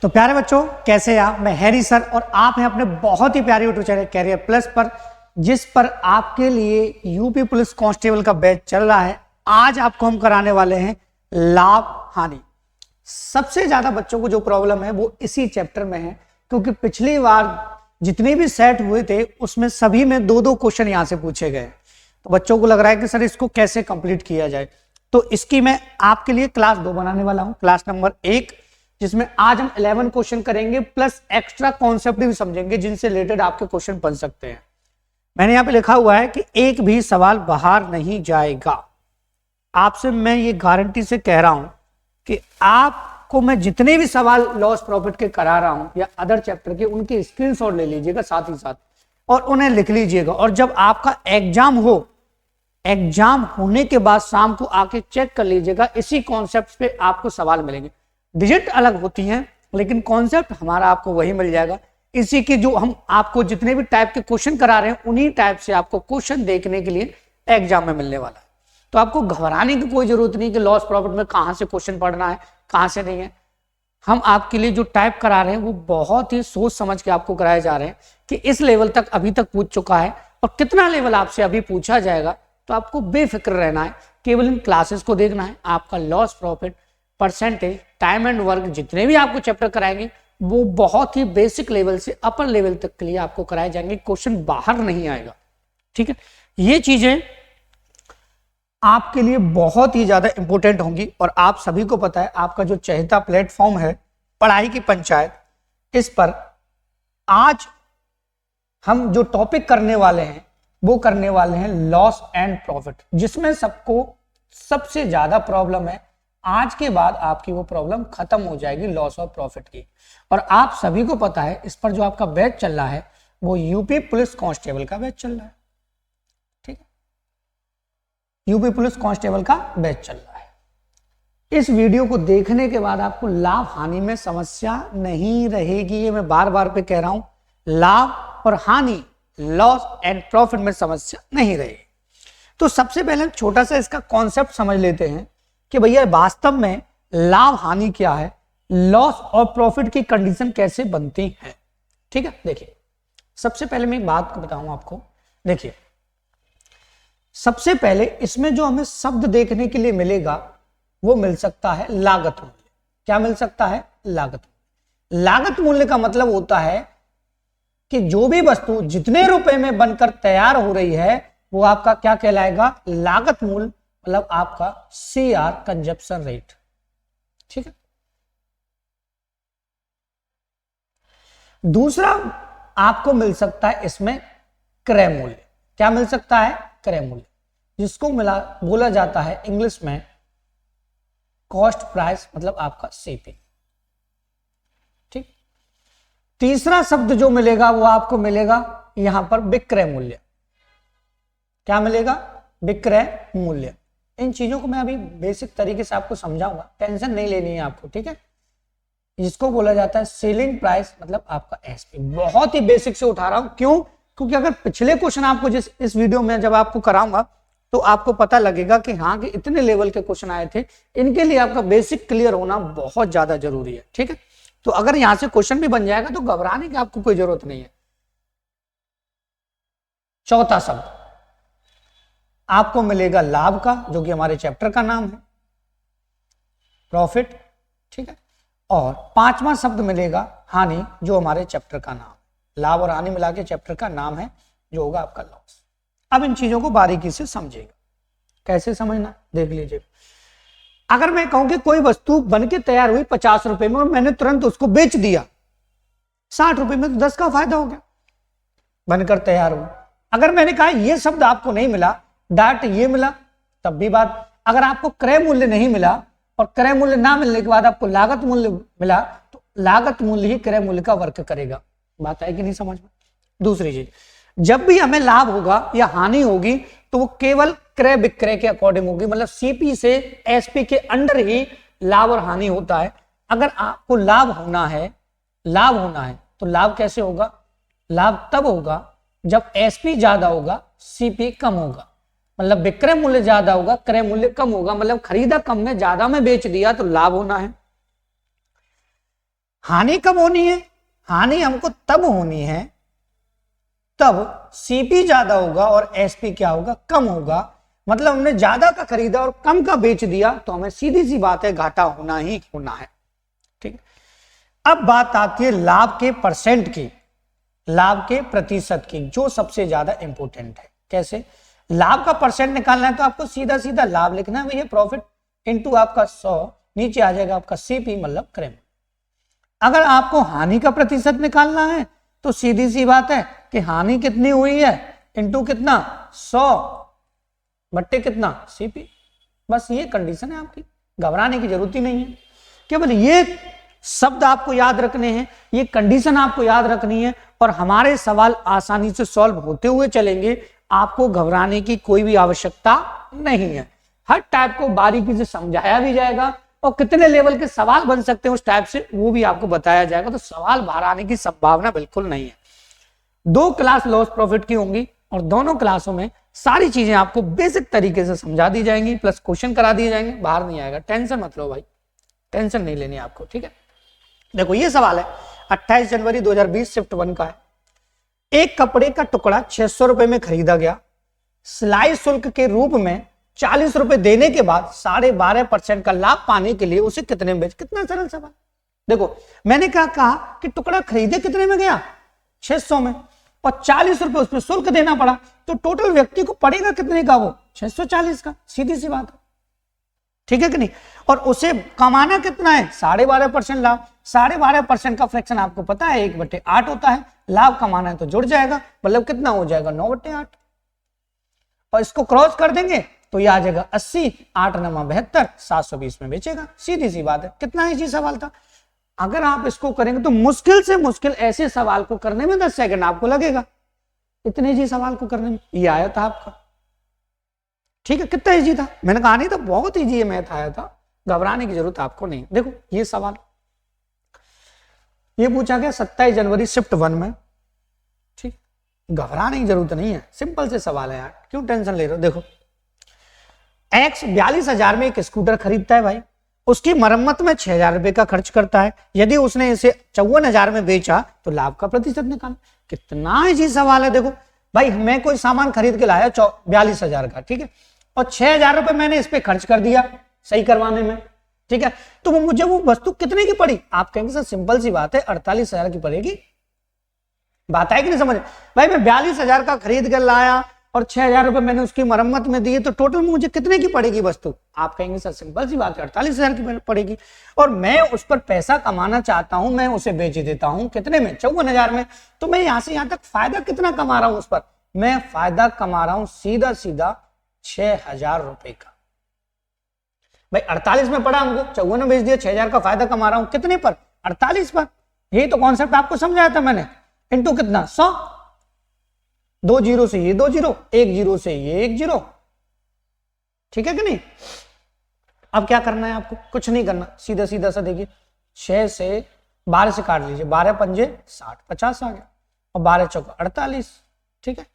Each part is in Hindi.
तो प्यारे बच्चों, कैसे हैं आप? मैं हैरी सर और आप हैं अपने बहुत ही प्यारे यूट्यूब चैनल कैरियर प्लस पर, जिस पर आपके लिए यूपी पुलिस कांस्टेबल का बैच चल रहा है। आज आपको हम कराने वाले हैं लाभ हानि। सबसे ज्यादा बच्चों को जो प्रॉब्लम है वो इसी चैप्टर में है, क्योंकि पिछली बार जितने भी सेट हुए थे उसमें सभी में दो दो क्वेश्चन यहां से पूछे गए। तो बच्चों को लग रहा है कि सर इसको कैसे कंप्लीट किया जाए, तो इसकी मैं आपके लिए क्लास 2 बनाने वाला हूं, क्लास नंबर 1, जिसमें आज हम 11 क्वेश्चन करेंगे प्लस एक्स्ट्रा कॉन्सेप्ट भी समझेंगे जिनसे रिलेटेड आपके क्वेश्चन बन सकते हैं। मैंने यहां पे लिखा हुआ है कि एक भी सवाल बाहर नहीं जाएगा। आपसे मैं ये गारंटी से कह रहा हूं कि आपको मैं जितने भी सवाल लॉस प्रॉफिट के करा रहा हूं या अदर चैप्टर के, उनके स्क्रीनशॉट ले लीजिएगा साथ ही साथ और उन्हें लिख लीजिएगा। और जब आपका एग्जाम हो, एग्जाम होने के बाद शाम को आके चेक कर लीजिएगा, इसी कॉन्सेप्ट पे आपको सवाल मिलेंगे। डिजिट अलग होती हैं लेकिन कॉन्सेप्ट हमारा आपको वही मिल जाएगा। इसी के जो हम आपको जितने भी टाइप के क्वेश्चन करा रहे हैं उन्हीं टाइप से आपको क्वेश्चन देखने के लिए एग्जाम में मिलने वाला है। तो आपको घबराने की कोई जरूरत नहीं कि लॉस प्रॉफिट में कहां से क्वेश्चन पढ़ना है कहां से नहीं है। हम आपके लिए जो टाइप करा रहे हैं वो बहुत ही सोच समझ के आपको कराए जा रहे हैं कि इस लेवल तक अभी तक पूछ चुका है और कितना लेवल आपसे अभी पूछा जाएगा। तो आपको बेफिक्र रहना है, केवल इन क्लासेस को देखना है। आपका loss profit, percentage, time and work, जितने भी आपको चैप्टर कराएंगे वो बहुत ही बेसिक लेवल से अपर लेवल तक के लिए आपको कराए जाएंगे। क्वेश्चन बाहर नहीं आएगा, ठीक है। ये चीजें आपके लिए बहुत ही ज्यादा इंपॉर्टेंट होंगी और आप सभी को पता है आपका जो चहेता प्लेटफॉर्म है पढ़ाई की पंचायत, इस पर आज हम जो टॉपिक करने वाले हैं वो करने वाले हैं लॉस एंड प्रॉफिट, जिसमें सबको सबसे ज्यादा प्रॉब्लम है। आज के बाद आपकी वो प्रॉब्लम खत्म हो जाएगी लॉस और प्रॉफिट की। और आप सभी को पता है इस पर जो आपका बैच चल रहा है वो यूपी पुलिस कांस्टेबल का बैच चल रहा है, ठीक है। यूपी पुलिस कांस्टेबल का बैच चल रहा है। इस वीडियो को देखने के बाद आपको लाभ हानि में समस्या नहीं रहेगी। ये मैं बार बार पे कह रहा हूं, लाभ और हानि, लॉस एंड प्रॉफिट में समस्या नहीं रहेगी। तो सबसे पहले छोटा सा इसका कॉन्सेप्ट समझ लेते हैं कि भैया वास्तव में लाभ हानि क्या है, लॉस और प्रॉफिट की कंडीशन कैसे बनती है, ठीक है। देखिए, सबसे पहले मैं एक बात बताऊं आपको। देखिए, सबसे पहले इसमें जो हमें शब्द देखने के लिए मिलेगा वो मिल सकता है लागत मूल्य। क्या मिल सकता है? लागत मूल्य। लागत मूल्य का मतलब होता है कि जो भी वस्तु जितने रुपए में बनकर तैयार हो रही है वो आपका क्या कहलाएगा? लागत मूल्य, मतलब आपका CR, कंजप्शन रेट, ठीक है। दूसरा आपको मिल सकता है इसमें क्रय मूल्य। क्या मिल सकता है? क्रय मूल्य, जिसको बोला जाता है इंग्लिश में कॉस्ट प्राइस, मतलब आपका CP, ठीक। तीसरा शब्द जो मिलेगा वो आपको मिलेगा यहां पर विक्रय मूल्य। क्या मिलेगा? विक्रय मूल्य। इन चीजों को मैं अभी बेसिक तरीके से आपको समझाऊंगा, टेंशन नहीं लेनी है आपको, ठीक है। जिसको बोला जाता है सेलिंग प्राइस, मतलब आपका SP। बहुत ही बेसिक से उठा रहा हूं, क्यों? क्योंकि अगर पिछले क्वेश्चन आपको इस वीडियो में जब आपको कराऊंगा तो आपको पता लगेगा कि हाँ कि इतने लेवल के क्वेश्चन आए थे, इनके लिए आपका बेसिक क्लियर होना बहुत ज्यादा जरूरी है, ठीक है। तो अगर यहां से क्वेश्चन भी बन जाएगा तो घबराने की आपको कोई जरूरत नहीं है। चौथा शब्द आपको मिलेगा लाभ का, जो कि हमारे चैप्टर का नाम है, प्रॉफिट, ठीक है। और पांचवा शब्द मिलेगा हानि, जो हमारे चैप्टर का नाम, लाभ और हानि मिला के चैप्टर का नाम है, जो होगा आपका लॉस। अब इन चीजों को बारीकी से समझिएगा। कैसे समझना, देख लीजिए। अगर मैं कहूं कि कोई वस्तु बन के तैयार हुई 50 रुपए में और मैंने तुरंत उसको बेच दिया 60 रुपए में, तो 10 का फायदा हो गया, बनकर तैयार हुआ। अगर मैंने कहा ये शब्द आपको नहीं मिला, डाट ये मिला, तब भी बात। अगर आपको क्रय मूल्य नहीं मिला और क्रय मूल्य ना मिलने के बाद आपको लागत मूल्य मिला, तो लागत मूल्य ही क्रय मूल्य का वर्क करेगा। बात है कि नहीं समझ में? दूसरी चीज, जब भी हमें लाभ होगा या हानि होगी तो वो केवल क्रय विक्रय के अकॉर्डिंग होगी, मतलब CP से SP के अंडर ही लाभ और हानि होता है। अगर आपको लाभ होना है तो लाभ कैसे होगा? लाभ तब होगा जब SP ज्यादा होगा, CP कम होगा। मतलब विक्रय मूल्य ज्यादा होगा, क्रय मूल्य कम होगा, मतलब खरीदा कम में ज्यादा में बेच दिया तो लाभ होना है। हानि कब होनी है? हानि हमको तब होनी है तब सीपी ज्यादा होगा और एसपी क्या होगा? कम होगा। मतलब हमने ज्यादा का खरीदा और कम का बेच दिया तो हमें सीधी सी बात है घाटा होना ही होना है। ठीक। अब बात आती है लाभ के परसेंट की, लाभ के प्रतिशत की, जो सबसे ज्यादा इंपॉर्टेंट है। कैसे? लाभ का परसेंट निकालना है तो आपको सीधा सीधा लाभ लिखना है भैया, प्रॉफिट इनटू आपका 100, नीचे आ जाएगा आपका सीपी मतलब क्रेम। अगर आपको हानि का प्रतिशत निकालना है तो सीधी सी बात है कि हानि कितनी हुई है इनटू कितना 100 बट्टे कितना सीपी। बस ये कंडीशन है आपकी, घबराने की जरूरत ही नहीं है। केवल ये शब्द आपको याद रखने हैं, ये कंडीशन आपको याद रखनी है और हमारे सवाल आसानी से सॉल्व होते हुए चलेंगे। आपको घबराने की कोई भी आवश्यकता नहीं है। हर टाइप को बारीकी से समझाया भी जाएगा और कितने लेवल के सवाल बन सकते हैं उस टाइप से वो भी आपको बताया जाएगा। तो सवाल बाहर आने की संभावना बिल्कुल नहीं है। 2 क्लास लॉस प्रॉफिट की होंगी और दोनों क्लासों में सारी चीजें आपको बेसिक तरीके से समझा दी जाएंगी, प्लस क्वेश्चन करा दिए जाएंगे, बाहर नहीं आएगा। टेंशन मत लो भाई, टेंशन नहीं लेनी आपको। ठीक है, देखो ये सवाल है 28 जनवरी 2020 शिफ्ट 1 का है। एक कपड़े का टुकड़ा 600 रुपए में खरीदा गया, सिलाई शुल्क के रूप में 40 रुपए देने के बाद 12.5% का लाभ पाने के लिए उसे कितने में बेच? कितना सरल सवाल। देखो मैंने क्या कहा कि टुकड़ा खरीदे कितने में गया? 600 में, और 40 रुपए उस पर शुल्क देना पड़ा, तो टोटल व्यक्ति को पड़ेगा कितने का? वो 640 का। सीधी सी बात है, ठीक है कि नहीं? और उसे कमाना कितना है? 12.5% लाभ। 12.5% का फ्रैक्शन आपको पता है 1/8 होता है। लाभ कमाना है तो जुड़ जाएगा, मतलब कितना हो जाएगा? 9/8। और इसको क्रॉस कर देंगे तो ये आ जाएगा 80, 8 9 72, 720 में बेचेगा। सीधी सी बात है। कितना इजी सवाल था। अगर आप इसको करेंगे तो मुश्किल से मुश्किल ऐसे सवाल को करने में 10 सेकंड आपको लगेगा। इतने इजी सवाल को करने में ये आया था आपका। ठीक है, कितना इजी था? मैंने कहा नहीं था बहुत इजी है, मैथ आया था, घबराने की जरूरत आपको नहीं। देखो ये सवाल ये पूछा गया 27 जनवरी शिफ्ट 1 में। ठीक, घबराने की जरूरत नहीं है, सिंपल से सवाल है यार, क्यों टेंशन ले रहे हो? देखो एक्स 42,000 में एक स्कूटर खरीदता है भाई, उसकी मरम्मत में 6,000 रुपए का खर्च करता है। यदि उसने इसे 54,000 में बेचा तो लाभ का प्रतिशत निकाल। कितना इजी सवाल है। देखो भाई मैं कोई सामान खरीद के लाया 42,000 का, ठीक है, और 6,000 रुपए मैंने इस पे खर्च कर दिया सही करवाने में, ठीक है, तो वो मुझे वो वस्तु कितने की पड़ी? आप कहेंगे सर सिंपल सी बात है 48,000 की पड़ेगी। बात है कि नहीं समझ? भाई मैं 42,000 का खरीद कर लाया और 6,000 रुपए मैंने उसकी मरम्मत में दिए, तो टोटल मुझे कितने की पड़ेगी वस्तु? आप कहेंगे सर सिंपल सी बात है 48,000 की पड़ेगी। और मैं उस पर पैसा कमाना चाहता हूं, मैं उसे बेच देता हूं कितने में? 54,000 में। तो मैं यहां से यहां तक फायदा कितना कमा रहा हूं उस पर? मैं फायदा कमा रहा हूं सीधा सीधा 6,000 रुपए का। भाई 48 में पड़ा हमको, 54 में बेच दिया, 6,000 का फायदा कमा रहा हूं कितने पर? 48 पर। यही तो कॉन्सेप्ट आपको समझाया था मैंने। इनटू कितना? 100। 2 जीरो से ये 2 जीरो, 1 जीरो से ये 1 जीरो, ठीक है कि नहीं? अब क्या करना है आपको? कुछ नहीं करना, सीधा सीधा सा देखिए 6 से 12 से काट लीजिए, 12 पंजे 60, 50 आ गया, और 12 चौका 48, ठीक है,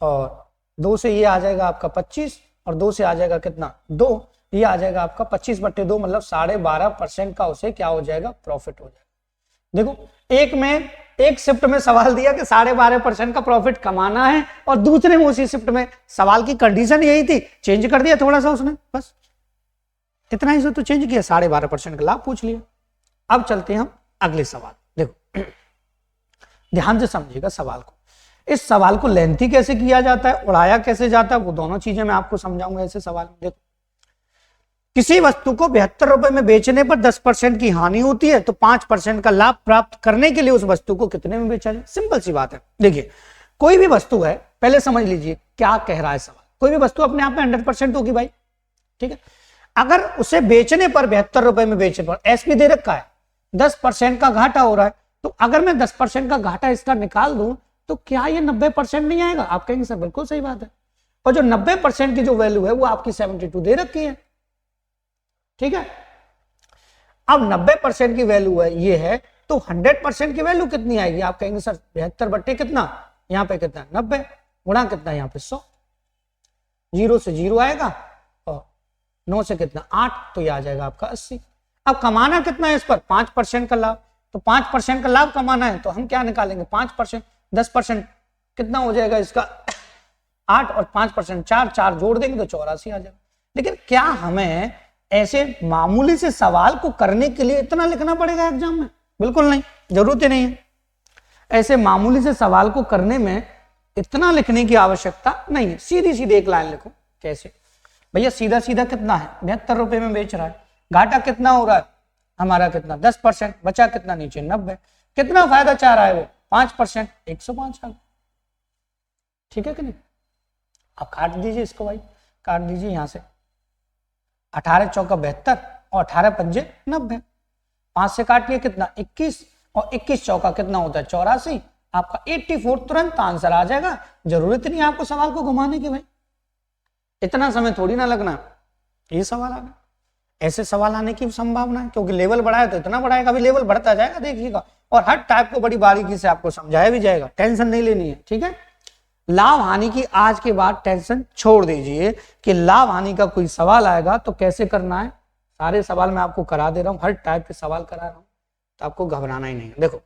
और 2 से ये आ जाएगा आपका 25, और 2 से आ जाएगा कितना? 2, ये आ जाएगा आपका 25/2, मतलब 12.5% का उसे क्या हो जाएगा? प्रॉफिट हो जाएगा। देखो एक शिफ्ट में सवाल दिया कि 12.5% का प्रॉफिट कमाना है, और दूसरे में उसी शिफ्ट में सवाल की कंडीशन यही थी, चेंज कर दिया थोड़ा सा उसने, बस इतना ही तो चेंज किया, 12.5% का लाभ पूछ लिया। अब चलते हैं हम अगले सवाल। देखो ध्यान से समझिएगा सवाल को। इस सवाल को लेंथी कैसे किया जाता है, उड़ाया कैसे जाता है, वो दोनों चीजें मैं आपको समझाऊंगा ऐसे सवाल में। देखो किसी वस्तु को 72 रुपए में बेचने पर 10% की हानि होती है, तो 5% का लाभ प्राप्त करने के लिए उस वस्तु को कितने में बेचा जाए? सिंपल सी बात है। देखिए कोई भी वस्तु है, पहले समझ लीजिए क्या कह रहा है सवाल। कोई भी वस्तु अपने आप में 100% होगी भाई, ठीक है। अगर उसे बेचने पर 72 रुपए में बेचने पर एसपी दे रखा है, 10% का घाटा हो रहा है, तो अगर मैं 10% का घाटा इसका निकाल दूं तो क्या ये 90% नहीं आएगा? आप कहेंगे सर बिल्कुल सही बात है। और जो 90% की जो वैल्यू है वो आपकी 72 दे रखी है, ठीक है। अब 90% की वैल्यू है ये है, तो 100% की वैल्यू कितनी आएगी? आप कहेंगे सर 72 बट्टे कितना, यहाँ पे कितना 90, गुणा कितना यहाँ पे 100, 0 से 0 आएगा, और 9 से कितना 8, तो ये आ जाएगा आपका 80। अब कमाना कितना है इस पर? 5% का लाभ। तो 5% का लाभ कमाना है तो हम क्या निकालेंगे 5%, 10% कितना हो जाएगा इसका 8 और 5% 4, 4 जोड़ देंगे तो 84 आ जाएगा। लेकिन क्या हमें ऐसे मामूली से सवाल को करने के लिए इतना लिखना पड़ेगा एग्जाम में? बिल्कुल नहीं, जरूरत ही नहीं है। ऐसे मामूली से सवाल को करने में इतना लिखने की आवश्यकता नहीं है। सीधी सीधी एक लाइन लिखो। कैसे भैया? सीधा सीधा कितना है 72 रुपए में बेच रहा है, घाटा कितना हो रहा है हमारा, कितना 10%, बचा कितना नीचे 90, कितना फायदा चाह रहा है वो 5%, 105 आ गया। ठीक है कि नहीं? आप काट दीजिए इसको भाई, काट दीजिए यहां से 18 चौका 72 और 18 पंजे 90, 5 से काटिए कितना 21 और 21 चौका कितना होता है 84, आपका 84 तुरंत आंसर आ जाएगा। जरूरत नहीं आपको सवाल को घुमाने की भाई, इतना समय थोड़ी ना लगना। ये सवाल आ गया। ऐसे सवाल आने की संभावना है क्योंकि लेवल बढ़ा है तो इतना बढ़ाएगा, अभी लेवल बढ़ता जाएगा देखिएगा, और हर टाइप को बड़ी बारीकी से आपको समझाया भी जाएगा, टेंशन नहीं लेनी है। ठीक है, लाभ हानि की आज के बाद टेंशन छोड़ दीजिए कि लाभ हानि का कोई सवाल आएगा तो कैसे करना है। सारे सवाल मैं आपको करा दे रहा हूं, हर टाइप के सवाल करा रहा हूं, तो आपको घबराना ही नहीं है। देखो,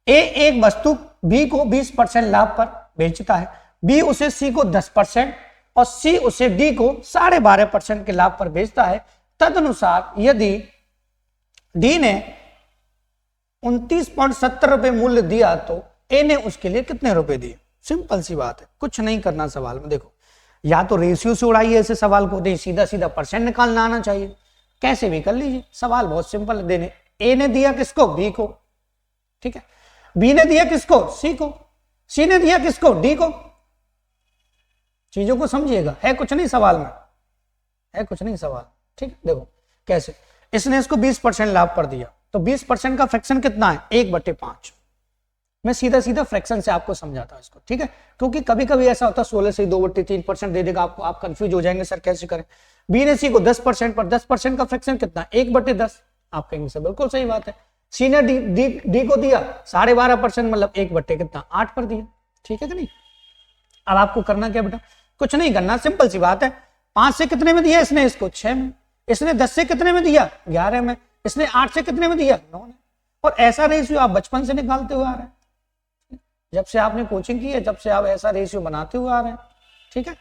ए एक वस्तु बी को 20% लाभ पर बेचता है, बी उसे सी को 10% और सी उसे डी को 12.5% के लाभ पर बेचता है। तदनुसार यदि डी ने 29.70 रुपए मूल्य दिया तो ए ने उसके लिए कितने रुपए दिए? सिंपल सी बात है, कुछ नहीं करना सवाल में। देखो, या तो रेशियो से उड़ाइए ऐसे सवाल को, नहीं सीधा सीधा परसेंट निकालना आना चाहिए, कैसे भी कर लीजिए। सवाल बहुत सिंपल है। देने ए ने दिया किसको? बी को। ठीक है, बी ने दिया किसको? सी को। सी ने दिया किसको? डी को। चीजों को समझिएगा, है कुछ नहीं सवाल में, है कुछ नहीं सवाल। ठीक, देखो कैसे, इसने इसको 20% लाभ पर दिया तो 20% का फ्रैक्शन कितना है? 1/5। मैं सीधा सीधा फ्रैक्शन से आपको समझाता हूं इसको। ठीक है, क्योंकि कभी कभी ऐसा होता है 16 से 2/3% दे देगा आपको, आप कंफ्यूज हो जाएंगे सर कैसे करें। बी ने सी को 10% पर 10% का फ्रैक्शन कितना? 1/10। आप कहेंगे सर बिल्कुल सही बात है। सी ने डी को दिया 12.5%, मतलब 1/8 पर दिया। ठीक है कि नहीं? अब आपको करना क्या बेटा? कुछ नहीं करना, सिंपल सी बात है। 5 से कितने में दिया इसने? इसको 6 में। इसने 10 से कितने में दिया? 11 में। इसने 8 से कितने में दिया? 9 में। और ऐसा रेशियो आप बचपन से निकालते हुए आ रहे हैं, जब से आपने कोचिंग की है, जब से आप ऐसा रेशियो बनाते हुए आ रहे हैं। ठीक है,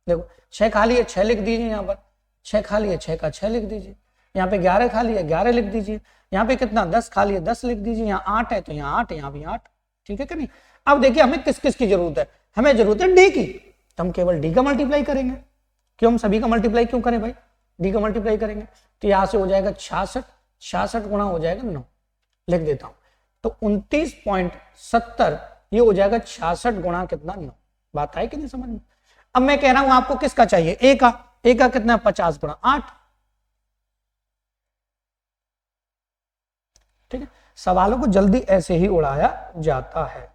देखो 6 खाली है 6 लिख दीजिए, यहाँ पर 6 खाली है 6 का 6 लिख दीजिए, यहाँ पे 11 खाली है 11 लिख दीजिए, यहाँ पे कितना 10 खाली है 10 लिख दीजिए, यहाँ 8 है तो यहाँ 8, यहाँ भी 8। ठीक है कि नहीं? अब देखिए हमें किस किस की जरूरत है। हमें जरूरत है डी की, तो हम केवल डी का मल्टीप्लाई करेंगे। क्यों? हम सभी का मल्टीप्लाई क्यों करें भाई? डी का मल्टीप्लाई करेंगे तो यहाँ से हो जाएगा 66, 66 गुणा हो जाएगा 9, लिख देता हूं तो 29.70, ये हो जाएगा 66 गुणा कितना 9। बात आई कि नहीं समझ में? अब मैं कह रहा हूं आपको किसका चाहिए? ए का। ए का कितना? 50 गुणा 8। ठीक है, सवालों को जल्दी ऐसे ही उड़ाया जाता है।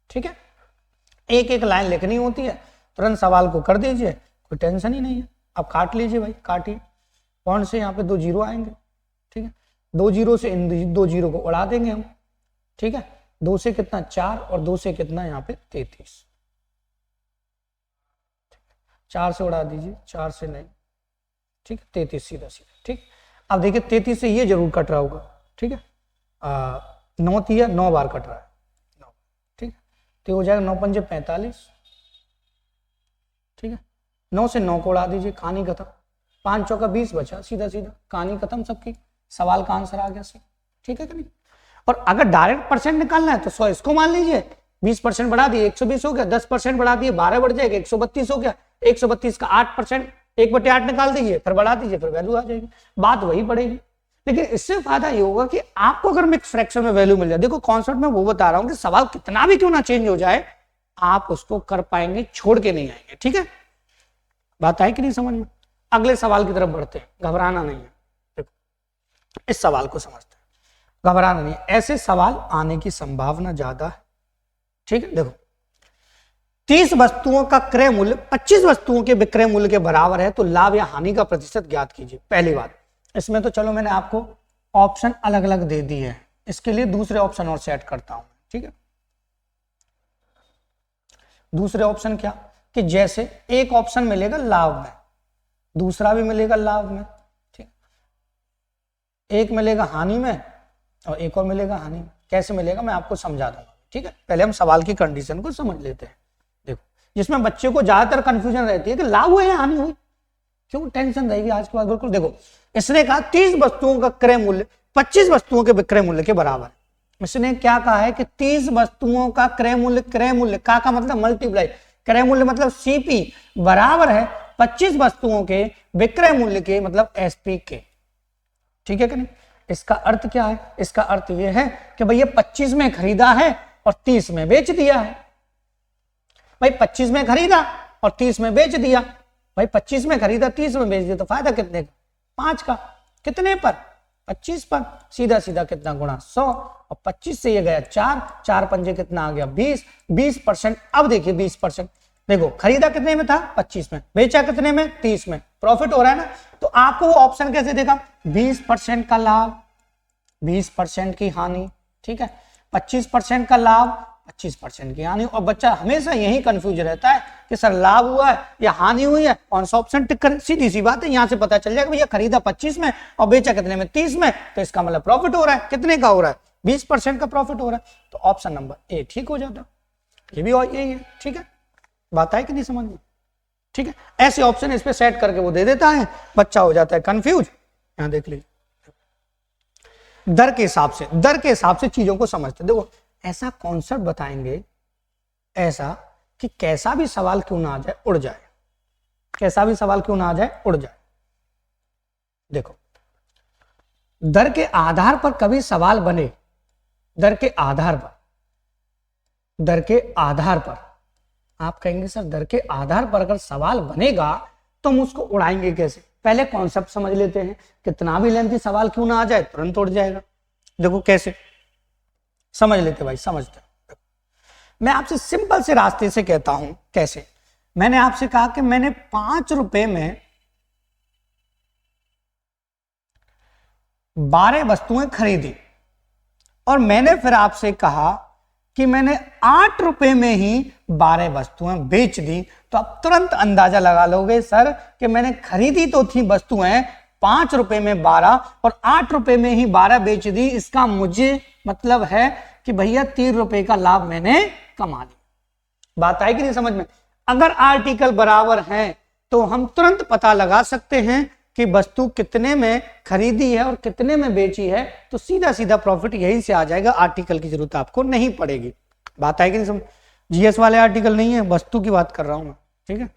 ठीक है, एक एक लाइन लिखनी होती है, तुरंत सवाल को कर दीजिए, कोई टेंशन ही नहीं है। अब काट लीजिए भाई, काटिए। कौन से? यहाँ पे 2 जीरो आएंगे। ठीक है, 2 जीरो से इन 2 जीरो को उड़ा देंगे हम। ठीक है, 2 से कितना 4 और 2 से कितना यहाँ पे 33। 4 से उड़ा दीजिए, 4 से नहीं। ठीक है, 33 सीधा सीधा। ठीक, अब देखिए 33 से ये जरूर कट रहा होगा। ठीक है, 9 तिया 9 बार कट रहा है 9। ठीक है, तो हो जाएगा 9 पंजे 45। ठीक है, 9 से 9 को उड़ा दीजिए, कहानी खत्म। 5 चौका 20 बचा, सीधा सीधा कहानी खत्म सबकी, सवाल का आंसर आ गया सही। ठीक है कि नहीं? और अगर डायरेक्ट परसेंट निकालना है तो 100 इसको मान लीजिए, 20% बढ़ा दिए 120 हो गया, 10% बढ़ा दिए 12 बढ़ जाएगा 132 हो गया, 132 का 8% 1/8 निकाल दीजिए, फिर बढ़ा दीजिए, फिर वैल्यू आ जाएगी, बात वही पड़ेगी। लेकिन इससे फायदा ये होगा कि आपको अगर मिक्स फ्रैक्शन में वैल्यू मिल जाए, देखो कॉन्सेप्ट में वो बता रहा हूं कि सवाल कितना भी क्यों ना चेंज हो जाए, आप उसको कर पाएंगे, छोड़ के नहीं आएंगे। ठीक है, बात आई कि नहीं समझ में? अगले सवाल की तरफ बढ़ते हैं, घबराना नहीं है। देखो इस सवाल को समझते हैं, घबराना नहीं है, ऐसे सवाल आने की संभावना ज्यादा है। ठीक है, देखो 30 वस्तुओं का क्रय मूल्य 25 वस्तुओं के विक्रय मूल्य के बराबर है तो लाभ या हानि का प्रतिशत ज्ञात कीजिए। पहली बात, इसमें तो चलो मैंने आपको ऑप्शन अलग अलग दे दी है, इसके लिए दूसरे ऑप्शन और सेट करता हूं। ठीक है, दूसरे ऑप्शन क्या कि जैसे एक ऑप्शन मिलेगा लाभ में, दूसरा भी मिलेगा लाभ में, ठीक, एक मिलेगा हानि में और एक और मिलेगा हानि। कैसे मिलेगा मैं आपको समझा दूंगा, ठीक है। पहले हम सवाल की कंडीशन को समझ लेते हैं। देखो, जिसमें बच्चे को ज्यादातर कंफ्यूजन रहती है कि लाभ हुआ या हानि हुई, क्यों टेंशन रहेगी आज के बाद। बिल्कुल देखो, इसने कहा 30 वस्तुओं का क्रय मूल्य 25 वस्तुओं के विक्रय मूल्य के बराबर। इसने क्या कहा है कि 30 वस्तुओं का क्रय मूल्य का मतलब मल्टीप्लाई, क्रय मूल्य मतलब सीपी बराबर है 25 वस्तुओं के विक्रय मूल्य के मतलब एसपी के, ठीक है कि नहीं। इसका अर्थ क्या है, इसका अर्थ यह है कि भैया 25 में खरीदा है और 30 में बेच दिया है। भाई 25 में खरीदा और 30 में बेच दिया, भाई 25 में खरीदा 30 में बेच दिया तो फायदा कितने का, 5 का। कितने पर, 25 पर। सीधा सीधा कितना गुणा 100 और 25 से ये गया 4 पंजे कितना आ गया 20%। अब देखिए 20%, देखो खरीदा कितने में था 25 में, बेचा कितने में 30 में, प्रॉफिट हो रहा है ना। तो आपको वो ऑप्शन कैसे देगा, 20% का लाभ 20% की हानि, ठीक है। 25% का लाभ 25% की हानि। और बच्चा हमेशा यही कंफ्यूज रहता है कि सर लाभ हुआ है या हानि हुई है, कौन सा ऑप्शन टिक कर। सीधी सी बात है, यहां से पता चल जाएगा भैया खरीदा 25 में और बेचा कितने में 30 में, तो इसका मतलब प्रॉफिट हो रहा है। कितने का हो रहा है, 20% का प्रॉफिट हो रहा है। तो ऑप्शन नंबर ए ठीक हो जाता, ये भी यही है, ठीक है। बात है कि नहीं समझ में, ठीक है। ऐसे ऑप्शन इस पे सेट करके वो दे देता है, बच्चा हो जाता है कंफ्यूज। यहां देख लीजिए, दर के हिसाब से चीजों को समझते। देखो ऐसा कॉन्सेप्ट बताएंगे ऐसा कि कैसा भी सवाल क्यों ना आ जाए उड़ जाए, कैसा भी सवाल क्यों ना आ जाए उड़ जाए। देखो दर के आधार पर कभी सवाल बने, दर के आधार पर आप कहेंगे सर दर के आधार पर अगर सवाल बनेगा तो हम उसको उड़ाएंगे कैसे। पहले कॉन्सेप्ट समझ लेते हैं, कितना भी लेंथी सवाल क्यों ना आ जाए तुरंत उड़ जाएगा। देखो कैसे समझ लेते भाई, समझते। मैं आपसे सिंपल से रास्ते से कहता हूं कैसे। मैंने आपसे कहा कि मैंने 5 रुपए में 12 वस्तुएं खरीदी और मैंने फिर आपसे कहा कि मैंने 8 रुपए में ही 12 वस्तुएं बेच दी। तो अब तुरंत अंदाजा लगा लोगे सर कि मैंने खरीदी तो थी वस्तुएं 5 रुपए में 12 और 8 रुपए में ही 12 बेच दी। इसका मुझे मतलब है कि भैया 3 रुपए का लाभ मैंने कमा लिया। बात आई कि नहीं समझ में। अगर आर्टिकल बराबर हैं तो हम तुरंत पता लगा सकते हैं कि वस्तु कितने में खरीदी है और कितने में बेची है, तो सीधा सीधा प्रॉफिट यही से आ जाएगा। आर्टिकल की जरूरत आपको नहीं पड़ेगी। बात आएगी नहीं समझ। जीएस वाले आर्टिकल नहीं है, वस्तु की बात कर रहा हूं मैं, ठीक है।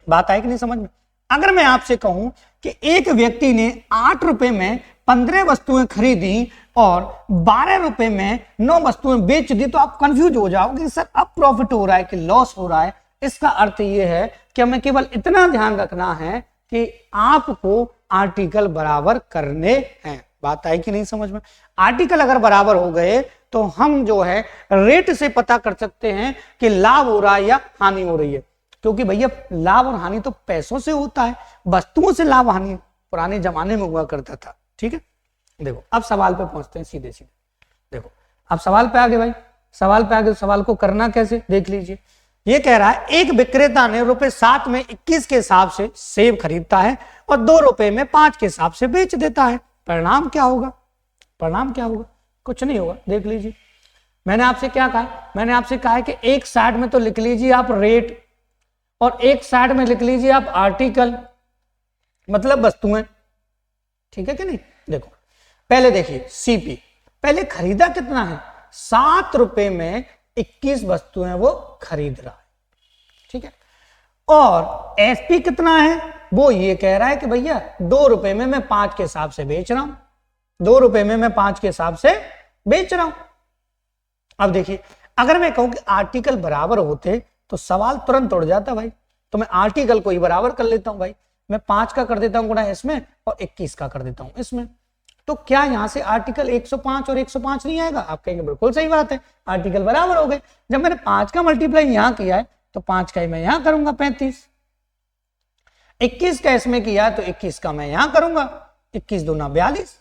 बात आएगी नहीं समझ में। अगर मैं आपसे कहूं कि एक व्यक्ति ने 8 रुपए में 15 वस्तुएं खरीदी और 12 रुपए में 9 वस्तुएं बेच दी, तो आप कंफ्यूज हो जाओगे सर अब प्रॉफिट हो रहा है कि लॉस हो रहा है। इसका अर्थ यह है कि हमें केवल इतना ध्यान रखना है कि आपको आर्टिकल बराबर करने हैं। बात आई कि नहीं समझ में। आर्टिकल अगर बराबर हो गए तो हम जो है रेट से पता कर सकते हैं कि लाभ हो रहा है या हानि हो रही है, क्योंकि भैया लाभ और हानि तो पैसों से होता है, वस्तुओं से लाभ हानि पुराने जमाने में हुआ करता था, ठीक है। देखो अब सवाल पे पहुंचते हैं सीधे सीधे। देखो अब सवाल पे आगे भाई, सवाल पे आगे सवाल को करना कैसे देख लीजिए। ये कह रहा है एक विक्रेता ने ₹7 में 21 के हिसाब से सेब खरीदता है और 2 रुपए में 5 के हिसाब से बेच देता है। परिणाम क्या होगा, परिणाम क्या होगा, कुछ नहीं होगा। देख लीजिए मैंने आपसे क्या कहा, मैंने आपसे कहा है कि एक साइड में तो लिख लीजिए आप रेट और एक साइड में लिख लीजिए आप आर्टिकल, मतलब वस्तुएं, ठीक है कि नहीं। देखो पहले देखिए सीपी, पहले खरीदा कितना है 7 रुपए में 21 वस्तुएं वो खरीद रहा है, ठीक है। और एसपी कितना है, वो ये कह रहा है कि भैया 2 रुपए में मैं 5 के हिसाब से बेच रहा हूं, 2 रुपए में मैं 5 के हिसाब से बेच रहा हूं। अब देखिए अगर मैं कहूं कि आर्टिकल बराबर होते तो सवाल तुरंत उड़ जाता भाई। तो मैं आर्टिकल को ही बराबर कर लेता हूं भाई, मैं 5 का कर देता हूं गुणा इसमें और 21 का कर देता हूं इसमें। तो क्या यहां से आर्टिकल 105 और 105 नहीं आएगा। आप कहेंगे बिल्कुल सही बात है, आर्टिकल बराबर हो गए। जब मैंने 5 का मल्टीप्लाई यहां किया है तो 5 का ही मैं यहां करूंगा 35, 21 का इसमें किया है तो 21 का मैं यहां करूंगा, 21 दूना 42।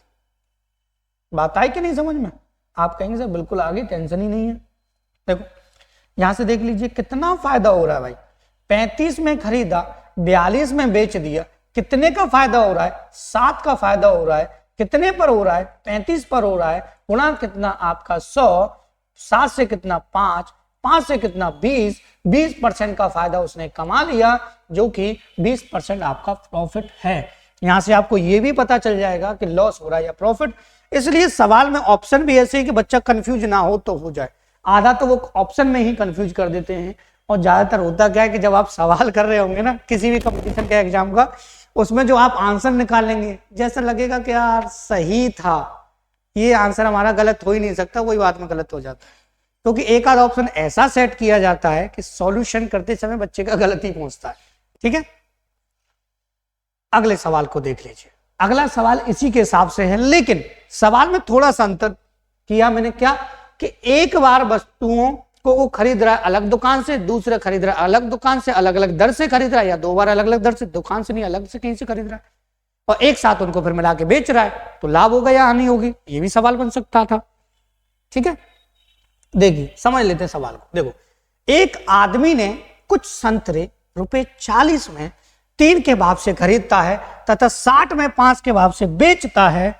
बात आई कि नहीं समझ में। आप कहेंगे सर बिल्कुल आगे, टेंशन ही नहीं है। देखो यहां से देख लीजिए कितना फायदा हो रहा है भाई। 35 में खरीदा 42 में बेच दिया, कितने का फायदा हो रहा है, 7 का फायदा हो रहा है। कितने पर हो रहा है, 35 पर हो रहा है, गुणा कितना आपका 100, 7 से कितना 5, 5 से कितना 20% का फायदा उसने कमा लिया, जो कि 20% आपका प्रॉफिट है। यहां से आपको यह भी पता चल जाएगा कि लॉस हो रहा है या प्रॉफिट। इसलिए सवाल में ऑप्शन भी ऐसे है कि बच्चा कंफ्यूज ना हो तो हो जाए। आधा तो वो ऑप्शन में ही कंफ्यूज कर देते हैं, और ज्यादातर होता क्या है कि जब आप सवाल कर रहे होंगे ना किसी भी कंपटीशन के एग्जाम का, उसमें जो आप आंसर निकालेंगे जैसा लगेगा कि यार सही था, ये आंसर हमारा गलत हो ही नहीं सकता, वही बात में गलत हो जाता है, क्योंकि एक आध ऑप्शन ऐसा सेट किया जाता है कि सॉल्यूशन करते समय बच्चे का गलत ही पहुंचता है। ठीक है, अगले सवाल को देख लीजिए। अगला सवाल इसी के हिसाब से है, लेकिन सवाल में थोड़ा सा अंतर किया मैंने। क्या कि एक बार वस्तुओं को वो खरीद रहा है अलग दुकान से, दूसरा खरीद रहा है अलग दुकान से, अलग अलग दर से खरीद रहा है, या दो बार अलग अलग दर से, दुकान से नहीं अलग से कहीं से खरीद रहा है, और एक साथ उनको फिर मिला के बेच रहा है, तो लाभ होगा या हानि होगी, ये भी सवाल बन सकता था। ठीक है, देखिए समझ लेते हैं सवाल को। देखो, एक आदमी ने कुछ संतरे ₹40 में 3 के भाव से खरीदता है तथा 60 में 5 के भाव से बेचता है,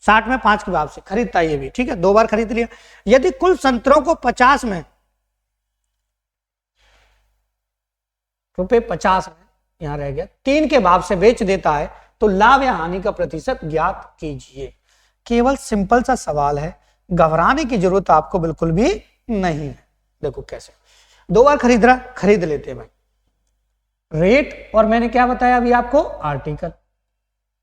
60 में 5 के भाव से खरीदता है ये भी। ठीक है, दो बार खरीद लिया। यदि कुल संतरों को 50 में ₹50 में, यहां रह गया, 3 के भाव से बेच देता है, तो लाभ या हानि का प्रतिशत ज्ञात कीजिए। केवल सिंपल सा सवाल है, घबराने की जरूरत आपको बिल्कुल भी नहीं है। देखो कैसे, दो बार खरीद रहा, खरीद लेते भाई, रेट और मैंने क्या बताया अभी आपको, आर्टिकल।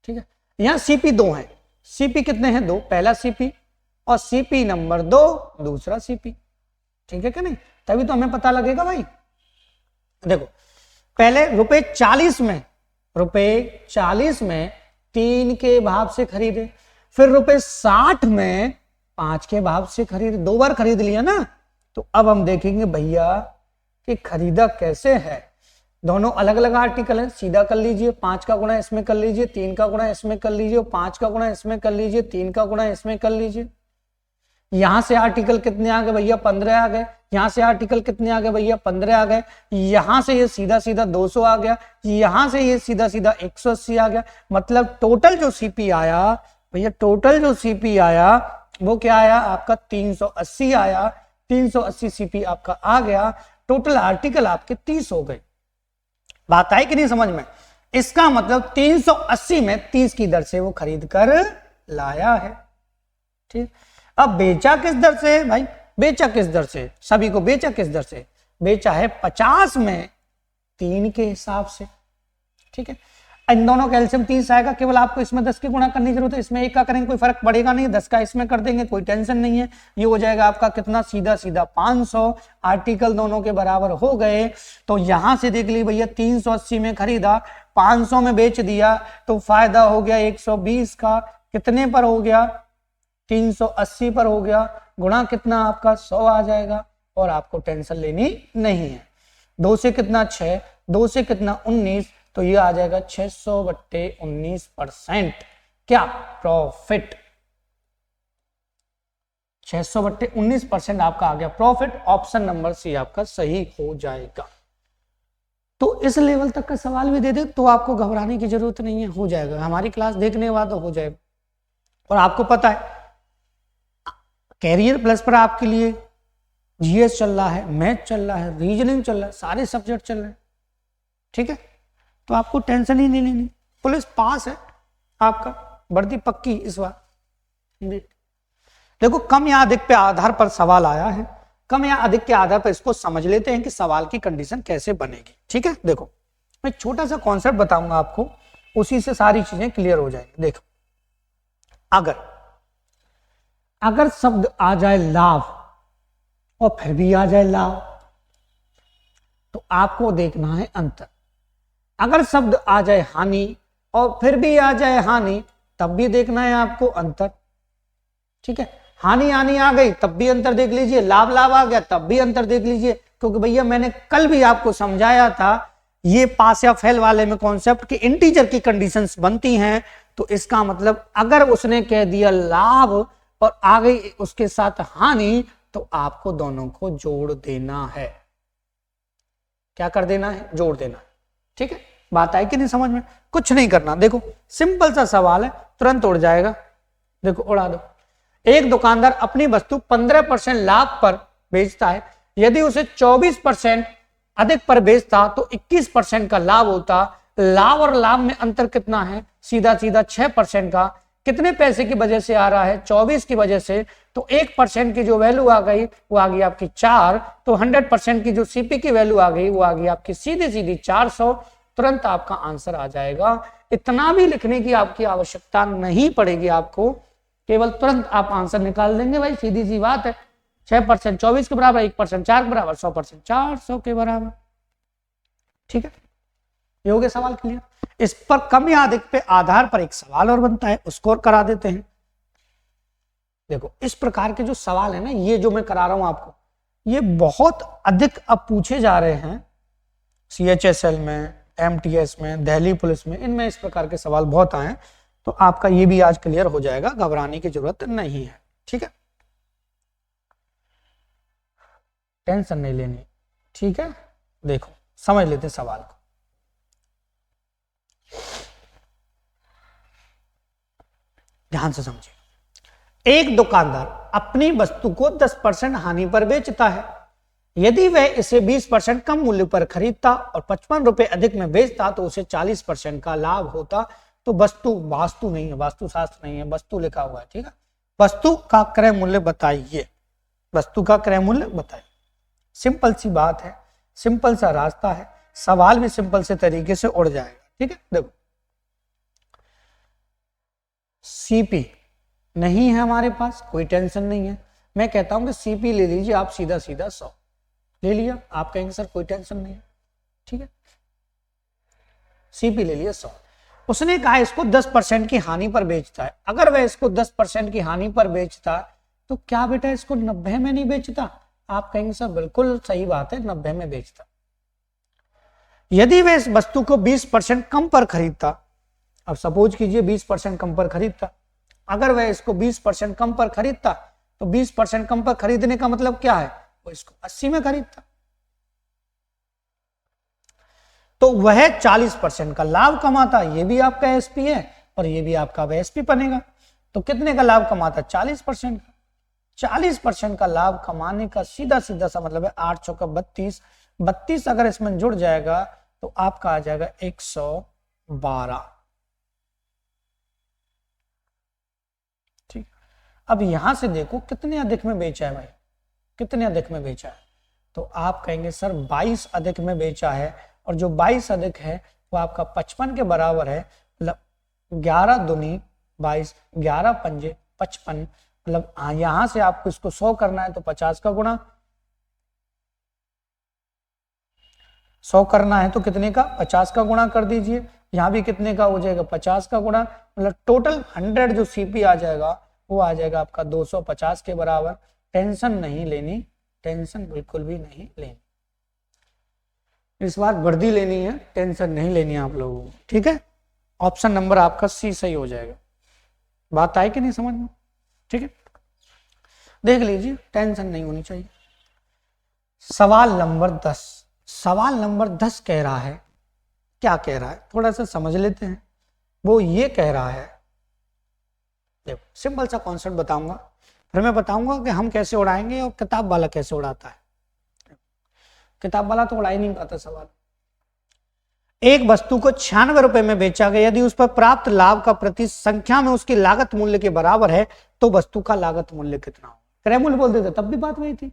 ठीक है, यहां सीपी 2 है, सीपी कितने हैं, 2, पहला सीपी और सीपी नंबर 2 दूसरा सीपी। ठीक है कि नहीं, तभी तो हमें पता लगेगा भाई। देखो, पहले ₹40 में 3 के भाव से खरीदे, फिर ₹60 में 5 के भाव से खरीदे, दो बार खरीद लिया ना। तो अब हम देखेंगे भैया कि खरीदा कैसे है। दोनों अलग अलग आर्टिकल है, सीधा कर लीजिए, 5 का गुणा इसमें कर लीजिए, 3 का गुणा इसमें कर लीजिए, 5 का गुणा इसमें कर लीजिए, 3 का गुणा इसमें कर लीजिए। यहां से आर्टिकल कितने आ गए भैया, 15 आ गए। यहां से आर्टिकल कितने आ गए भैया, 15 आ गए। यहां से ये सीधा सीधा 200 आ गया, यहां से ये सीधा सीधा 180 आ गया। मतलब टोटल जो सीपी आया भैया, टोटल जो सीपी आया वो क्या आया आपका, 380 आया। 380 सीपी आपका आ गया, टोटल आर्टिकल आपके 30 हो गए। बात आई कि नहीं समझ में? इसका मतलब 380 में 30 की दर से वो खरीद कर लाया है। ठीक, अब बेचा किस दर से भाई, बेचा किस दर से, सभी को बेचा किस दर से, बेचा है 50 में 3 के हिसाब से। ठीक है, इन दोनों का एलसीएम 30 आएगा, केवल आपको इसमें 10 की गुणा करने की जरूरत है, इसमें 1 का करेंगे कोई फर्क पड़ेगा नहीं, 10 का इसमें कर देंगे कोई टेंशन नहीं है। ये हो जाएगा आपका कितना, सीधा सीधा 500। आर्टिकल दोनों के बराबर हो गए, तो यहां से देख ली भैया, 380 में खरीदा, 500 में बेच दिया, तो फायदा हो गया 120 का। कितने पर हो गया, 380 पर हो गया, गुणा कितना आपका 100 आ जाएगा, और आपको टेंशन लेनी नहीं है। 2 से कितना 6, 2 से कितना 19, तो ये आ जाएगा 600/19% क्या, प्रॉफिट। 600/19% आपका आ गया प्रॉफिट। ऑप्शन नंबर सी आपका सही हो जाएगा। तो इस लेवल तक का सवाल भी दे दे तो आपको घबराने की जरूरत नहीं है, हो जाएगा। हमारी क्लास देखने के बाद हो जाएगा। और आपको पता है कैरियर प्लस पर आपके लिए जीएस चल रहा है, मैथ चल रहा है, रीजनिंग चल रहा है, सारे सब्जेक्ट चल रहे हैं। ठीक है, तो आपको टेंशन ही नहीं लेनी। पुलिस पास है आपका, वर्दी पक्की इस बार। देखो, कम या अधिक पे आधार पर सवाल आया है, कम या अधिक के आधार पर इसको समझ लेते हैं कि सवाल की कंडीशन कैसे बनेगी। ठीक है, देखो मैं छोटा सा कॉन्सेप्ट बताऊंगा आपको, उसी से सारी चीजें क्लियर हो जाएंगी। देखो, अगर शब्द आ जाए लाभ और फिर भी आ जाए लाभ, तो आपको देखना है अंतर। अगर शब्द आ जाए हानि और फिर भी आ जाए हानि, तब भी देखना है आपको अंतर। ठीक है, हानि हानि आ गई तब भी अंतर देख लीजिए, लाभ लाभ आ गया तब भी अंतर देख लीजिए। क्योंकि भैया मैंने कल भी आपको समझाया था, ये पास या फेल वाले में कॉन्सेप्ट की इंटीजर की कंडीशंस बनती हैं। तो इसका मतलब अगर उसने कह दिया लाभ और आ गई उसके साथ हानि, तो आपको दोनों को जोड़ देना है। क्या कर देना है, जोड़ देना है। ठीक है, बात आई कि नहीं समझ में? कुछ नहीं करना। देखो सिंपल सा सवाल है, तुरंत उड़ जाएगा, देखो उड़ा दो। एक दुकानदार अपनी वस्तु 15% लाभ पर बेचता है, यदि उसे 24% अधिक पर बेचता तो 21% का लाभ होता। लाभ और लाभ में अंतर कितना है, सीधा सीधा 6% का। कितने पैसे की वजह से आ रहा है, 24 की वजह से, तो 1% की जो वैल्यू आ गई वो आ गई आपकी 4, तो 100% की जो सीपी की वैल्यू आ गई वो आ गई आपकी सीधी सीधी 400। तुरंत आपका आंसर आ जाएगा। इतना भी लिखने की आपकी आवश्यकता नहीं पड़ेगी आपको, केवल तुरंत आप आंसर निकाल देंगे भाई, सीधी सी बात है। 6% 24 के बराबर, 1% 4 के बराबर, 100% 400 के बराबर। ठीक है, ये हो गया सवाल क्लियर। इस पर कम या अधिक पे आधार पर एक सवाल और बनता है, उसको और करा देते हैं। देखो इस प्रकार के जो सवाल है ना, ये जो मैं करा रहा हूं आपको, ये बहुत अधिक अब पूछे जा रहे हैं CHSL में, MTS में, दिल्ली पुलिस में, इनमें इस प्रकार के सवाल बहुत आए हैं। तो आपका ये भी आज क्लियर हो जाएगा, घबराने की जरूरत नहीं है। ठीक है, टेंशन नहीं लेनी। ठीक है, देखो समझ लेते सवाल को। ध्यान से समझिए। एक दुकानदार अपनी वस्तु को 10% हानि पर बेचता है, यदि वह इसे 20% कम मूल्य पर खरीदता और 55 रुपए अधिक में बेचता तो उसे 40% का लाभ होता। तो वस्तु, वास्तु नहीं है, वास्तुशास्त्र नहीं है, वस्तु लिखा हुआ है। ठीक है, वस्तु का क्रय मूल्य बताइए, वस्तु का क्रय मूल्य बताइए। सिंपल सी बात है, सिंपल सा रास्ता है, सवाल भी सिंपल से तरीके से उड़ जाएगा। ठीक है, देखो सीपी नहीं है हमारे पास, कोई टेंशन नहीं है। मैं कहता हूं कि सीपी ले लीजिए आप, सीधा सीधा 100 ले लिया। आप कहेंगे सर कोई टेंशन नहीं है। ठीक है, सीपी ले लिया 100। उसने कहा इसको 10% की हानि पर बेचता है। अगर वह इसको 10% की हानि पर बेचता तो क्या बेटा इसको 90 में नहीं बेचता? आप कहेंगे सर बिल्कुल सही बात है, 90 में बेचता। यदि वह इस वस्तु को 20% कम पर खरीदता, अब सपोज कीजिए 20% कम पर खरीदता, अगर वह इसको 20% कम पर खरीदता तो 20% कम पर खरीदने का मतलब क्या है, वो इसको 80 में खरीदता तो वह 40% का लाभ कमाता। ये भी आपका एसपी है और ये भी आपका एसपी बनेगा। तो कितने का लाभ कमाता? 40% का। 40% का लाभ कमाने का सीधा सीधा सा मतलब है 8 चौका 32, 32 अगर इसमें जुड़ जाएगा तो आपका आ जाएगा 112। ठीक, अब यहां से देखो कितने अधिक में बेचा है भाई, कितने अधिक में बेचा है, तो आप कहेंगे सर 22 अधिक में बेचा है, और जो 22 अधिक है वो आपका 55 के बराबर है। मतलब 11 दूनी 22, 11 पंजे 55, मतलब यहां से आपको इसको 100 करना है तो 50 का गुणा, 100 करना है तो कितने का? 50 का गुणा कर दीजिए। यहां भी कितने का हो जाएगा? 50 का गुणा, मतलब टोटल 100 जो सीपी आ जाएगा वो आ जाएगा आपका 250 के बराबर। टेंशन नहीं लेनी, टेंशन बिल्कुल भी नहीं लेनी, इस बार वर्दी लेनी है, टेंशन नहीं लेनी आप लोगों को। ठीक है, ऑप्शन नंबर आपका सी सही हो जाएगा। बात आई कि नहीं समझ में? ठीक है, देख लीजिए, टेंशन नहीं होनी चाहिए। सवाल नंबर 10, सवाल नंबर 10 कह रहा है, क्या कह रहा है थोड़ा सा समझ लेते हैं। वो ये कह रहा है, देखो सिंपल सा कॉन्सेप्ट बताऊंगा, फिर मैं बताऊंगा कि हम कैसे उड़ाएंगे और किताब वाला कैसे उड़ाता है। किताब वाला तो उड़ा ही नहीं पाता सवाल। एक वस्तु को 96 रुपए में बेचा गया, यदि उस पर प्राप्त लाभ का प्रति संख्या में उसकी लागत मूल्य के बराबर है तो वस्तु का लागत मूल्य कितना हो? क्रय मूल्य बोल देते तब भी बात वही थी,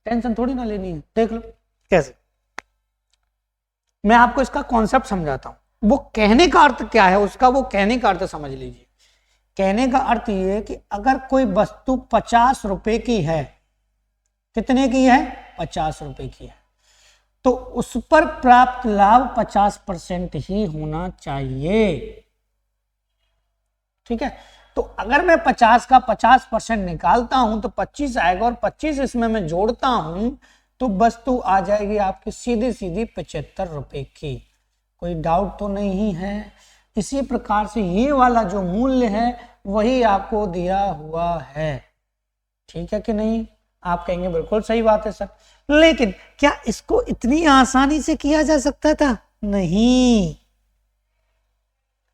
टेंशन थोड़ी ना लेनी है। देख लो कैसे, मैं आपको इसका कॉन्सेप्ट समझाता हूं। वो कहने का अर्थ क्या है उसका, वो कहने का अर्थ समझ लीजिए। कहने का अर्थ ये है कि अगर कोई वस्तु 50 रुपए की है, कितने की है? 50 रुपए की है, तो उस पर प्राप्त लाभ 50% ही होना चाहिए। ठीक है, तो अगर मैं 50 का 50% निकालता हूं तो 25 आएगा, और 25 इसमें मैं जोड़ता हूं तो वस्तु आ जाएगी आपकी सीधी सीधी 75 रुपए की। कोई डाउट तो नहीं है? इसी प्रकार से ये वाला जो मूल्य है वही आपको दिया हुआ है। ठीक है कि नहीं? आप कहेंगे बिल्कुल सही बात है सर, लेकिन क्या इसको इतनी आसानी से किया जा सकता था? नहीं,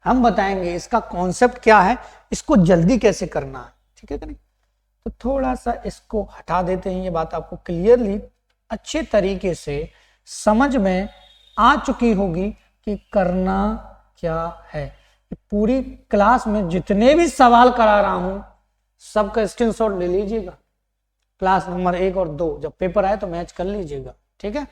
हम बताएंगे इसका कॉन्सेप्ट क्या है, इसको जल्दी कैसे करना है, ठीक है कि नहीं। तो थोड़ा सा इसको हटा देते हैं, ये बात आपको क्लियरली अच्छे तरीके से समझ में आ चुकी होगी कि करना क्या है। पूरी क्लास में जितने भी सवाल करा रहा हूं सबका स्क्रीनशॉट ले लीजिएगा, क्लास नंबर 1 और 2 जब पेपर आए तो मैच कर लीजिएगा, ठीक है।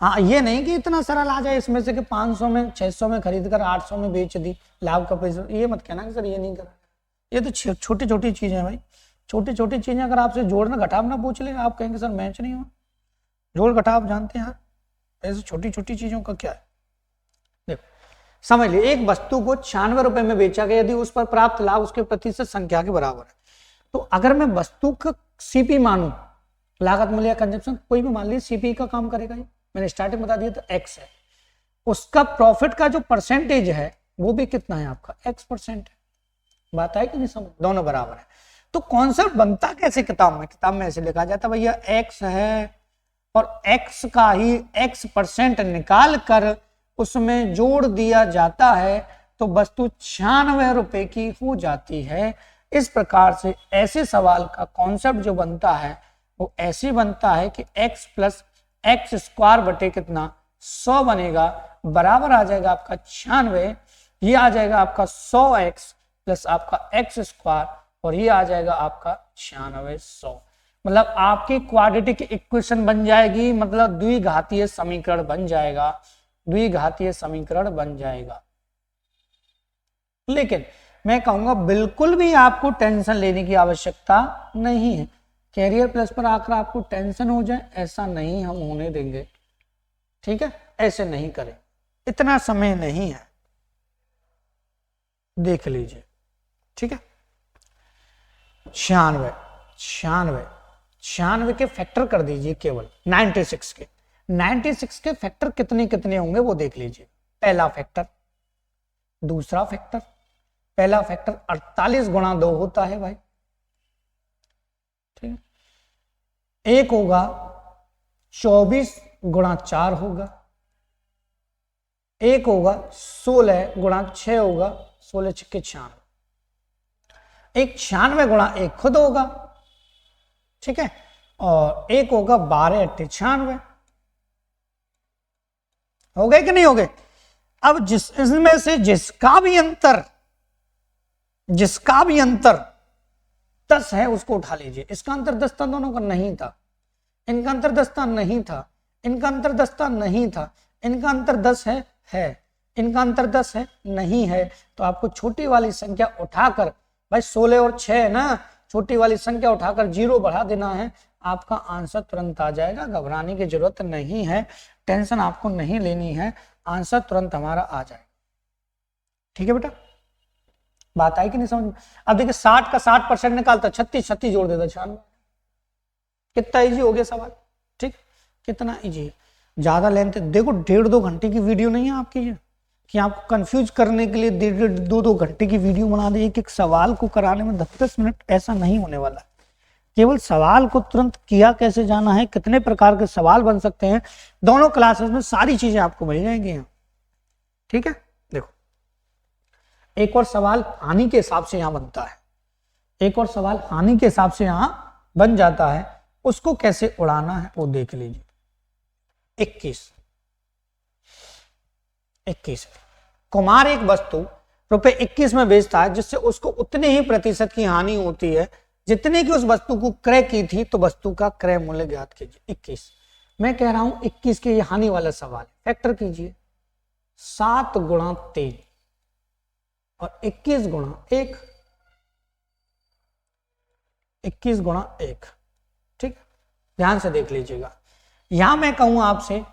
हाँ, ये नहीं कि इतना सरल आ जाए इसमें से कि 500 में 600 में खरीद कर 800 में बेच दी, लाभ का पैसा, ये मत कहना कि सर ये नहीं करा। ये तो छोटी छोटी चीजें हैं भाई, छोटी छोटी चीजें अगर आपसे जोड़ना घटावना पूछ ले आप कहेंगे सर मैच नहीं हुआ। जोड़ घटाव जानते हैं यार, ऐसे छोटी छोटी चीजों का क्या है। देखो समझ लीजिए, एक वस्तु को 96 रुपए में बेचा गया, यदि उस पर प्राप्त लाभ उसके प्रतिशत संख्या के बराबर है। तो अगर मैं वस्तु का सीपी मानूं, लागत मूल्य कंजप्शन, कोई भी मान लीजिए सीपी का काम करेगा, ये मैंने स्टार्टिंग बता दिया, तो एक्स है, उसका प्रॉफिट का जो परसेंटेज है वो भी कितना है आपका x%। बात है कि नहीं समझ, दोनों बराबर है। तो कॉन्सेप्ट बनता कैसे किताब में ऐसे लिखा जाता है भैया x है और x का ही x% निकाल कर उसमें जोड़ दिया जाता है तो वस्तु 96 रुपए की हो जाती है। इस प्रकार से ऐसे सवाल का कॉन्सेप्ट जो बनता है वो ऐसे बनता है कि x प्लस एक्स स्क्वायर बटे कितना 100 बनेगा, बराबर आ जाएगा आपका 96, ये आ जाएगा आपका 100x प्लस आपका एक्स स्क्वायर और ये आ जाएगा आपका 9600। मतलब आपकी क्वाड्रेटिक इक्वेशन बन जाएगी, मतलब द्विघातीय समीकरण बन जाएगा, द्विघातीय समीकरण बन जाएगा। लेकिन मैं कहूंगा बिल्कुल भी आपको टेंशन लेने की आवश्यकता नहीं है। कैरियर प्लस पर आकर आपको टेंशन हो जाए ऐसा नहीं हम होने देंगे, ठीक है, ऐसे नहीं करें, इतना समय नहीं है, देख लीजिए, ठीक है। 96 के फैक्टर कर दीजिए, केवल 96 के फैक्टर कितने कितने होंगे वो देख लीजिए। पहला फैक्टर, दूसरा फैक्टर, पहला फैक्टर 48 गुणा 2 होता है भाई, ठीक है। एक होगा 24 गुणा 4 होगा, एक होगा 16 गुणा 6 होगा, 16 छक्के 96, एक 96 गुणा 1 खुद होगा, ठीक है, और एक होगा 12 8 96। हो गए कि नहीं हो गए। अब इसमें से जिसका भी अंतर 10 है उसको उठा लीजिए। इसका अंतर 10 था, दोनों का नहीं था, इनका अंतर 10 था, नहीं था, इनका अंतर 10 था, नहीं था, इनका अंतर 10 है, इनका अंतर 10 है, नहीं है। तो आपको छोटी वाली संख्या उठाकर, भाई 16 और 6 है ना, छोटी वाली संख्या उठाकर 0 बढ़ा देना है, आपका आंसर तुरंत आ जाएगा। घबराने की जरूरत नहीं है, टेंशन आपको नहीं लेनी है, आंसर तुरंत हमारा आ जाएगा, ठीक है बेटा। बात आई कि नहीं समझ में। अब देखिए 60 का 60% निकालता, 36 जोड़ देता 96। कितना इजी हो गया सवाल, ठीक, कितना इजी है। ज्यादा लेंथ, देखो 1.5-2 घंटे की वीडियो नहीं है आपकी ये, कि आपको कंफ्यूज करने के लिए 1.5-2 घंटे की वीडियो बना दी। एक सवाल को कराने में 10 मिनट, ऐसा नहीं होने वाला। केवल सवाल को तुरंत किया कैसे जाना है, कितने प्रकार के सवाल बन सकते हैं, दोनों क्लासेस में सारी चीजें आपको मिल जाएंगी, ठीक है। देखो एक और सवाल हानि के हिसाब से यहां बनता है, एक और सवाल हानि के हिसाब से यहां बन जाता है, उसको कैसे उड़ाना है वो देख लीजिए। 21 कुमार एक वस्तु ₹21 में बेचता है जिससे उसको उतने ही प्रतिशत की हानि होती है जितने की उस वस्तु को क्रय की थी, तो वस्तु का क्रय मूल्य ज्ञात कीजिए। 21 मैं कह रहा हूं 21 के ये हानि वाला सवाल, फैक्टर कीजिए 7 गुणा 3 और 21 गुणा 1, 21 गुणा 1, ठीक, ध्यान से देख लीजिएगा। यहां मैं कहूं आपसे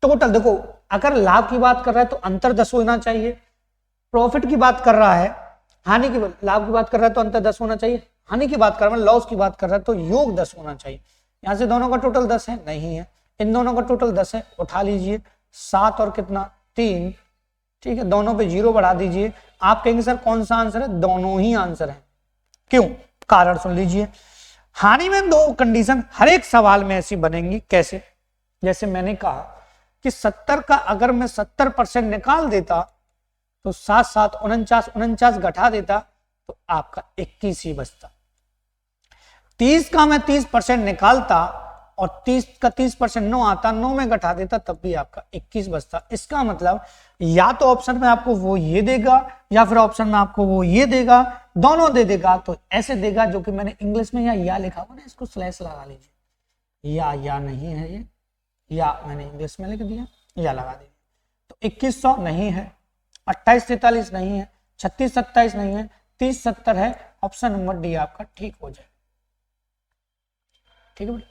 टोटल, देखो अगर लाभ की बात कर रहा है तो अंतर 10 होना चाहिए, प्रॉफिट की बात कर रहा है, हानि की, लाभ की बात कर रहा है तो अंतर 10 होना चाहिए, हानि की बात कर रहा है लॉस की बात कर रहा है तो योग 10 होना चाहिए। यहां से दोनों का टोटल 10 है, नहीं है, इन दोनों का टोटल 10 है, उठा लीजिए 7 और कितना 3, ठीक है, दोनों पे 0 बढ़ा दीजिए। आप कहेंगे सर कौन सा आंसर है, दोनों ही आंसर है, क्यों, कारण सुन लीजिए। हानि में 2 कंडीशन हर एक सवाल में ऐसी बनेंगी, कैसे, जैसे मैंने कहा कि 70 का अगर मैं 70% निकाल देता तो 7 7 49, 49 घटा देता तो आपका 21 ही बचता। 30 का मैं 30% निकालता और 30 का 30% 9 आता, 9 में घटा देता तब भी आपका 21 बचता। इसका मतलब या तो ऑप्शन में आपको वो ये देगा या फिर ऑप्शन में आपको वो ये देगा, दोनों दे देगा। तो ऐसे देगा जो कि मैंने इंग्लिश में या लिखा हुआ ना, इसको स्लैश लगा लीजिए, या नहीं है ये, या मैंने इंग्लिश में लिख दिया, या लगा दीजिए। तो 2100 नहीं है, 2843 नहीं है, 3627 नहीं है, 3070 है। ऑप्शन नंबर डी आपका ठीक हो जाए। ठीक है बेटा।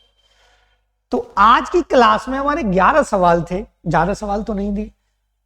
तो आज की क्लास में हमारे 11 सवाल थे, ज्यादा सवाल तो नहीं दिए,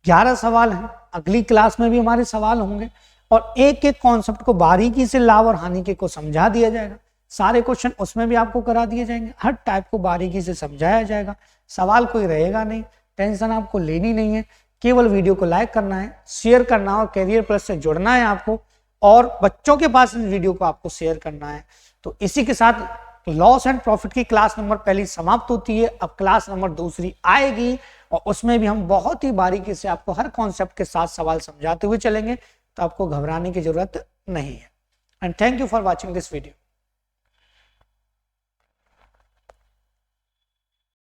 11 सवाल हैं। अगली क्लास में भी हमारे सवाल होंगे और एक एक कॉन्सेप्ट को बारीकी से लाभ और हानि के को समझा दिया जाएगा। सारे क्वेश्चन उसमें भी आपको करा दिए जाएंगे, हर टाइप को बारीकी से समझाया जाएगा, सवाल कोई रहेगा नहीं, टेंशन आपको लेनी नहीं है। केवल वीडियो को लाइक करना है, शेयर करना है और कैरियर प्लस से जुड़ना है आपको, और बच्चों के पास इस वीडियो को आपको शेयर करना है। तो इसी के साथ लॉस एंड प्रॉफिट की क्लास नंबर पहली समाप्त होती है। अब क्लास नंबर दूसरी आएगी और उसमें भी हम बहुत ही बारीकी से आपको हर कॉन्सेप्ट के साथ सवाल समझाते हुए चलेंगे, तो आपको घबराने की जरूरत नहीं है। And thank you for watching this video.